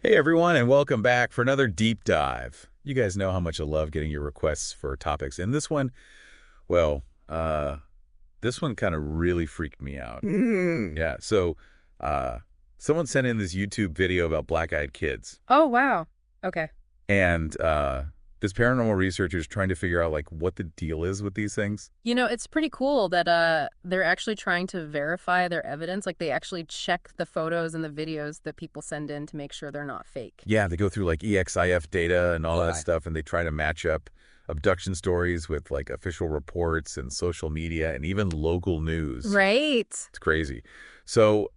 Hey everyone, and welcome back for another deep dive. You guys know how much I love getting your requests for topics. And this one, well, this one kind of really freaked me out. Yeah, so uh, someone sent in this YouTube video about black-eyed kids. Oh, wow. Okay. And this paranormal researcher is trying to figure out, like, what the deal is with these things. You know, it's pretty cool that they're actually trying to verify their evidence. Like, they actually check the photos and the videos that people send in to make sure they're not fake. Yeah, they go through, like, EXIF data and all that stuff, and they try to match up abduction stories with, like, official reports and social media and even local news. Right. It's crazy. So,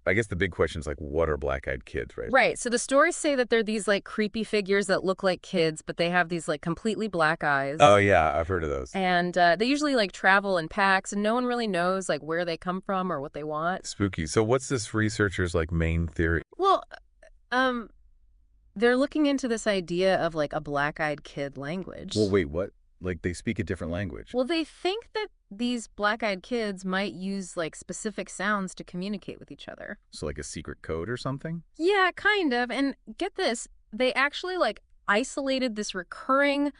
I guess the big question is, like, what are black-eyed kids, right? Right. So the stories say that they're these, like, creepy figures that look like kids, but they have these, like, completely black eyes. Oh, yeah, I've heard of those. And they usually, like, travel in packs, and no one really knows, like, where they come from or what they want. Spooky. So what's this researcher's, like, main theory? Well, um, they're looking into this idea of, like, a black-eyed kid language. Well, wait, what? Like, they speak a different language? Well, they think that these black-eyed kids might use, like, specific sounds to communicate with each other. So, like, a secret code or something? Yeah, kind of. And get this, they actually, like, isolated this recurring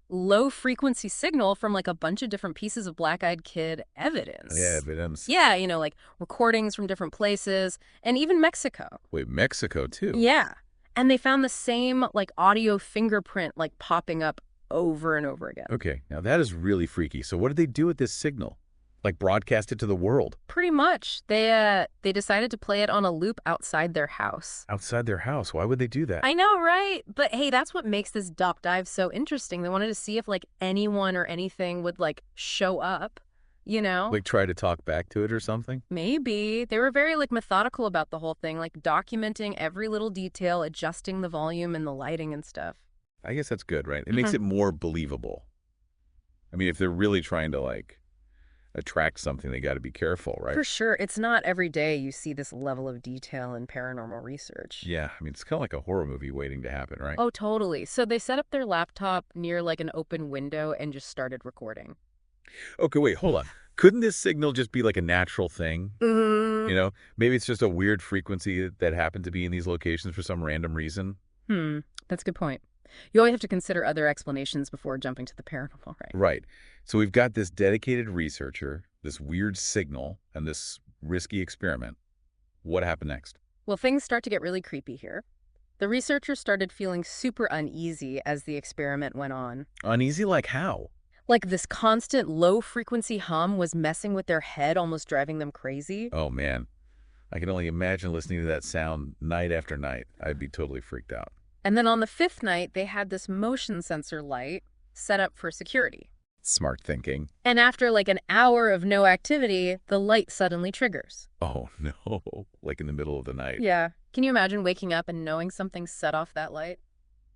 low-frequency signal from, like, a bunch of different pieces of black-eyed kid evidence. Yeah, evidence. Yeah, you know, like, recordings from different places, and even Mexico. Wait, Mexico, too? Yeah. And they found the same, like, audio fingerprint, like, popping up over and over again. Okay, now that is really freaky. So what did they do with this signal? Like, broadcast it to the world? Pretty much. They decided to play it on a loop outside their house. Outside their house? Why would they do that? I know, right? But hey, that's what makes this doc dive so interesting. They wanted to see if, like, anyone or anything would, like, show up, you know? Like, try to talk back to it or something? Maybe. They were very, like, methodical about the whole thing, like, documenting every little detail, adjusting the volume and the lighting and stuff. I guess that's good, right? It makes it more believable. I mean, if they're really trying to, like, attract something, they got to be careful, right? For sure. It's not every day you see this level of detail in paranormal research. Yeah, I mean, it's kind of like a horror movie waiting to happen, right? Oh, totally. So they set up their laptop near, like, an open window and just started recording. Okay, wait, hold on. Couldn't this signal just be like a natural thing? Mm-hmm. You know, maybe it's just a weird frequency that happened to be in these locations for some random reason. That's a good point. You always have to consider other explanations before jumping to the paranormal, right? Right. So we've got this dedicated researcher, this weird signal, and this risky experiment. What happened next? Well, things start to get really creepy here. The researchers started feeling super uneasy as the experiment went on. Uneasy like how? Like, this constant low-frequency hum was messing with their head, almost driving them crazy. Oh, man. I can only imagine listening to that sound night after night. I'd be totally freaked out. And then on the fifth night, they had this motion sensor light set up for security. Smart thinking. And after, like, an hour of no activity, the light suddenly triggers. Oh, no. Like in the middle of the night. Yeah. Can you imagine waking up and knowing something set off that light?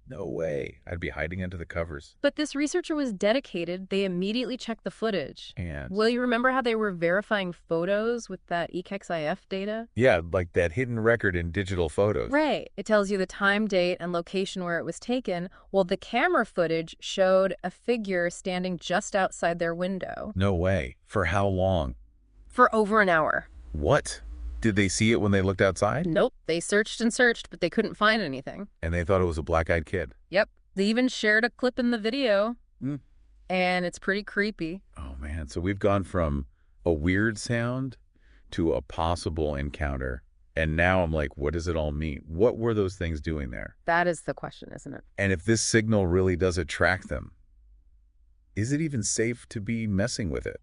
No way. I'd be hiding under the covers. But this researcher was dedicated. They immediately checked the footage. And Well, you remember how they were verifying photos with that EXIF data? yeah, like that hidden record in digital photos. Right. It tells you the time, date, and location where it was taken. Well, the camera footage showed a figure standing just outside their window. No way. For how long? For over an hour. What? Did they see it when they looked outside? Nope. They searched and searched, but they couldn't find anything. And they thought it was a black-eyed kid. Yep. They even shared a clip in the video. Mm. And it's pretty creepy. Oh, man. So we've gone from a weird sound to a possible encounter. And now I'm like, what does it all mean? What were those things doing there? That is the question, isn't it? And if this signal really does attract them, is it even safe to be messing with it?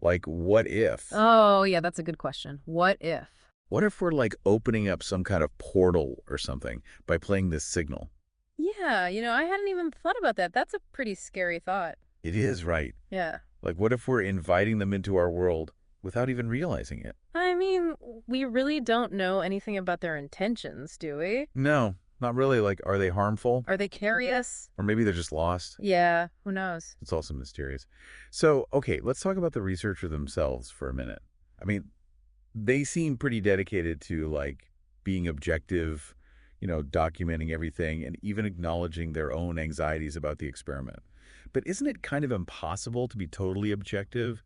Like, what if? Oh, yeah, that's a good question. What if? What if we're, like, opening up some kind of portal or something by playing this signal? Yeah, you know, I hadn't even thought about that. That's a pretty scary thought. It is, right? Yeah. Like, what if we're inviting them into our world without even realizing it? I mean, we really don't know anything about their intentions, do we? No, not really. Like, are they harmful? Are they curious? Or maybe they're just lost? Yeah, who knows? It's also mysterious. So, okay, let's talk about the researcher themselves for a minute. I mean, they seem pretty dedicated to, like, being objective, you know, documenting everything and even acknowledging their own anxieties about the experiment. But isn't it kind of impossible to be totally objective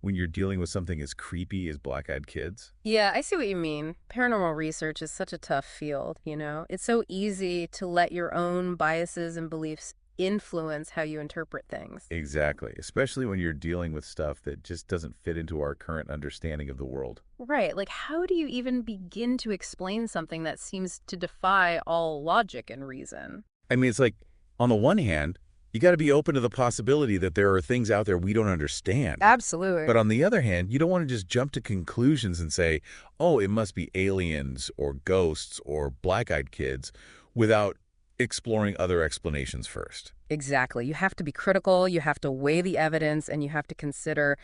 when you're dealing with something as creepy as black-eyed kids? Yeah, I see what you mean. Paranormal research is such a tough field, you know? It's so easy to let your own biases and beliefs influence how you interpret things. Exactly, especially when you're dealing with stuff that just doesn't fit into our current understanding of the world. Right, like how do you even begin to explain something that seems to defy all logic and reason? I mean, it's like, on the one hand, you got to be open to the possibility that there are things out there we don't understand. Absolutely. But on the other hand, you don't want to just jump to conclusions and say, oh, it must be aliens or ghosts or black-eyed kids without exploring other explanations first. Exactly. You have to be critical, you have to weigh the evidence, and you have to consider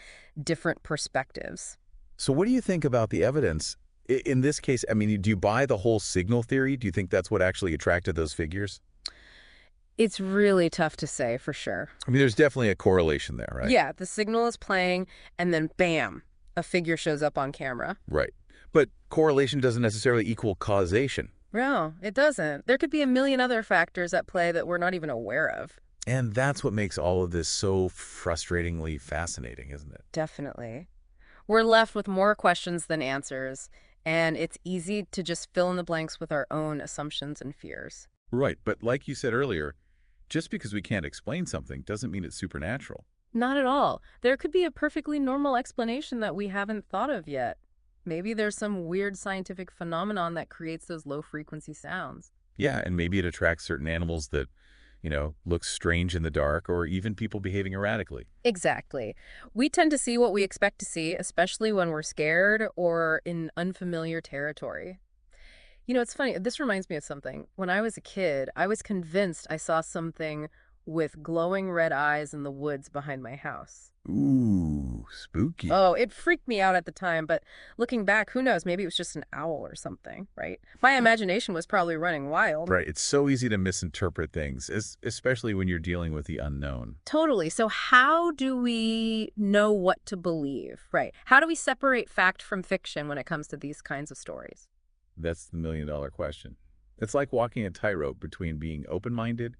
different perspectives. So what do you think about the evidence? In this case, I mean, do you buy the whole signal theory? Do you think that's what actually attracted those figures? It's really tough to say for sure. I mean, there's definitely a correlation there, right? Yeah, the signal is playing, and then bam, a figure shows up on camera. Right. But correlation doesn't necessarily equal causation. No, it doesn't. There could be a million other factors at play that we're not even aware of. And that's what makes all of this so frustratingly fascinating, isn't it? Definitely. We're left with more questions than answers, and it's easy to just fill in the blanks with our own assumptions and fears. Right. But like you said earlier, just because we can't explain something doesn't mean it's supernatural. Not at all. There could be a perfectly normal explanation that we haven't thought of yet. Maybe there's some weird scientific phenomenon that creates those low-frequency sounds. Yeah, and maybe it attracts certain animals that, look strange in the dark, or even people behaving erratically. Exactly. We tend to see what we expect to see, especially when we're scared or in unfamiliar territory. You know, it's funny. This reminds me of something. When I was a kid, I was convinced I saw something with glowing red eyes in the woods behind my house. Ooh, spooky. Oh, it freaked me out at the time, but looking back, who knows? Maybe it was just an owl or something, right? My imagination was probably running wild. Right. It's so easy to misinterpret things, especially when you're dealing with the unknown. Totally. So how do we know what to believe, right? How do we separate fact from fiction when it comes to these kinds of stories? That's the million-dollar question. It's like walking a tightrope between being open-minded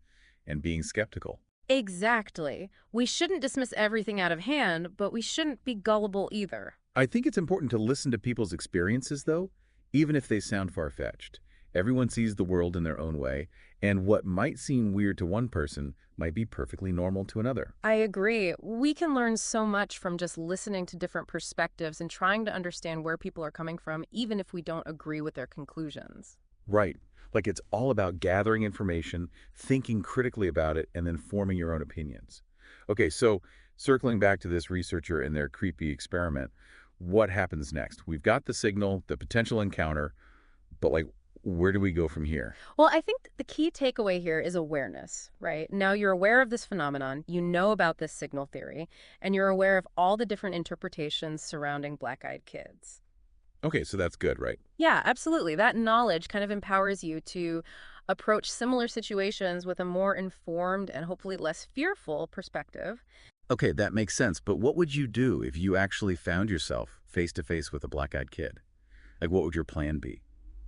and being skeptical. Exactly. We shouldn't dismiss everything out of hand, but we shouldn't be gullible either. I think it's important to listen to people's experiences, though, even if they sound far-fetched. Everyone sees the world in their own way, and what might seem weird to one person might be perfectly normal to another. I agree. We can learn so much from just listening to different perspectives and trying to understand where people are coming from, even if we don't agree with their conclusions. Right. Like it's all about gathering information, thinking critically about it, and then forming your own opinions. Okay, so circling back to this researcher and their creepy experiment, what happens next? We've got the signal, the potential encounter, but where do we go from here? Well, I think the key takeaway here is awareness, right? Now you're aware of this phenomenon, you know about this signal theory, and you're aware of all the different interpretations surrounding black-eyed kids. Okay, so that's good, right? Yeah, absolutely. That knowledge kind of empowers you to approach similar situations with a more informed and hopefully less fearful perspective. Okay, that makes sense, but what would you do if you actually found yourself face to face with a black-eyed kid? Like, what would your plan be?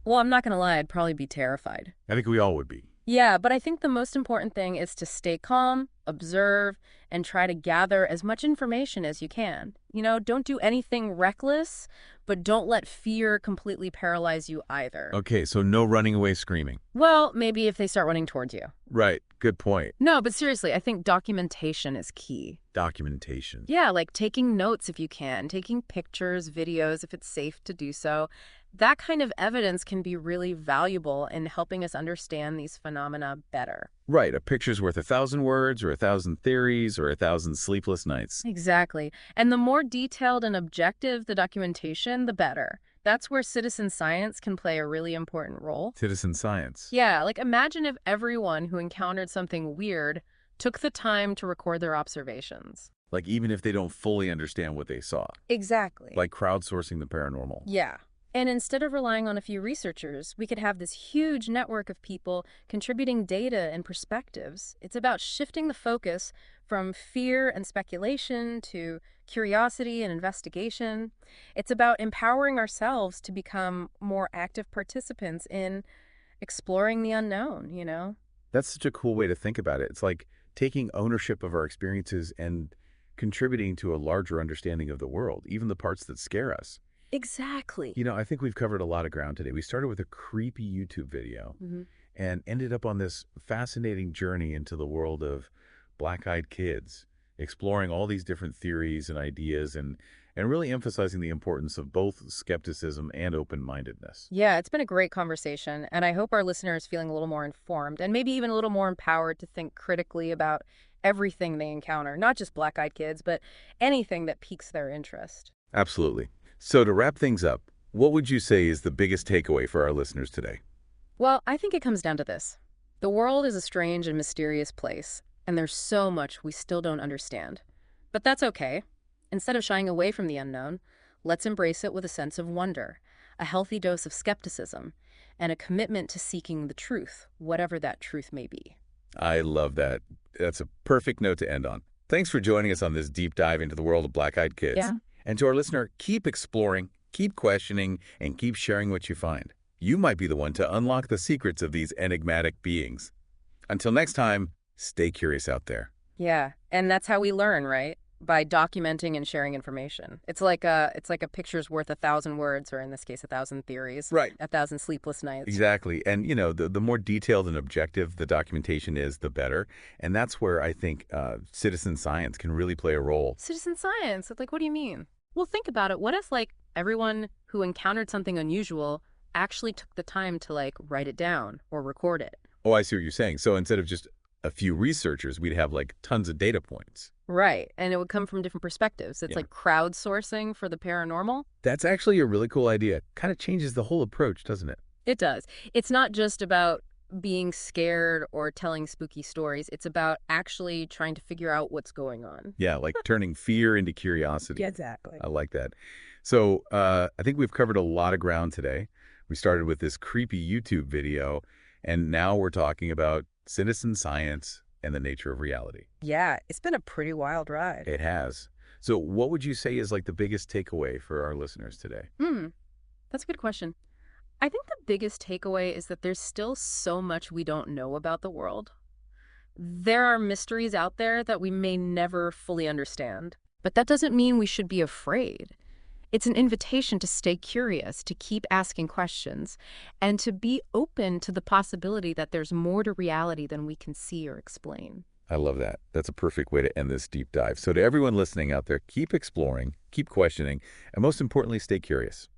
Well, I'm not going to lie, I'd probably be terrified. I think we all would be. Yeah, but I think the most important thing is to stay calm, observe, and try to gather as much information as you can. You know, don't do anything reckless, but don't let fear completely paralyze you either. Okay, so no running away screaming. Well, maybe if they start running towards you. Right, good point. No, but seriously, I think documentation is key. Documentation. Yeah, like taking notes if you can, taking pictures, videos if it's safe to do so. That kind of evidence can be really valuable in helping us understand these phenomena better. Right, a picture's worth 1,000 words or 1,000 theories or 1,000 sleepless nights. Exactly. And the more detailed and objective the documentation, the better. That's where citizen science can play a really important role. Citizen science. Yeah, like imagine if everyone who encountered something weird took the time to record their observations. Like even if they don't fully understand what they saw. Exactly. Like crowdsourcing the paranormal. Yeah. And instead of relying on a few researchers, we could have this huge network of people contributing data and perspectives. It's about shifting the focus from fear and speculation to curiosity and investigation. It's about empowering ourselves to become more active participants in exploring the unknown, you know? That's such a cool way to think about it. It's like taking ownership of our experiences and contributing to a larger understanding of the world, even the parts that scare us. Exactly. I think we've covered a lot of ground today. We started with a creepy YouTube video Hmm. and ended up on this fascinating journey into the world of black-eyed kids, exploring all these different theories and ideas and really emphasizing the importance of both skepticism and open-mindedness. Yeah, it's been a great conversation, and I hope our listeners feeling a little more informed and maybe even a little more empowered to think critically about everything they encounter, not just black-eyed kids, but anything that piques their interest. Absolutely. So to wrap things up, what would you say is the biggest takeaway for our listeners today? Well, I think it comes down to this. The world is a strange and mysterious place, and there's so much we still don't understand. But that's okay. Instead of shying away from the unknown, let's embrace it with a sense of wonder, a healthy dose of skepticism, and a commitment to seeking the truth, whatever that truth may be. I love that. That's a perfect note to end on. Thanks for joining us on this deep dive into the world of black-eyed kids. Yeah. And to our listener, keep exploring, keep questioning, and keep sharing what you find. You might be the one to unlock the secrets of these enigmatic beings. Until next time, stay curious out there. Yeah, and that's how we learn, right? By documenting and sharing information. It's like a picture's worth 1,000 words, or in this case, 1,000 theories. Right. 1,000 sleepless nights. Exactly. And, the more detailed and objective the documentation is, the better. And that's where I think citizen science can really play a role. Citizen science. It's like, what do you mean? Well, think about it. What if, like, everyone who encountered something unusual actually took the time to, like, write it down or record it? Oh, I see what you're saying. So instead of just a few researchers, we'd have like tons of data points. Right. And it would come from different perspectives. It's Yeah. like crowdsourcing for the paranormal. That's actually a really cool idea. Kind of changes the whole approach, doesn't it? It does. It's not just about being scared or telling spooky stories. It's about actually trying to figure out what's going on. Yeah, like turning fear into curiosity. Yeah, exactly. I like that. So I think we've covered a lot of ground today. We started with this creepy YouTube video, and now we're talking about citizen science and the nature of reality. Yeah, it's been a pretty wild ride. It has. So what would you say is like the biggest takeaway for our listeners today? That's a good question. I think the biggest takeaway is that there's still so much we don't know about the world. There are mysteries out there that we may never fully understand, but that doesn't mean we should be afraid. It's an invitation to stay curious, to keep asking questions, and to be open to the possibility that there's more to reality than we can see or explain. I love that. That's a perfect way to end this deep dive. So to everyone listening out there, keep exploring, keep questioning, and most importantly, stay curious.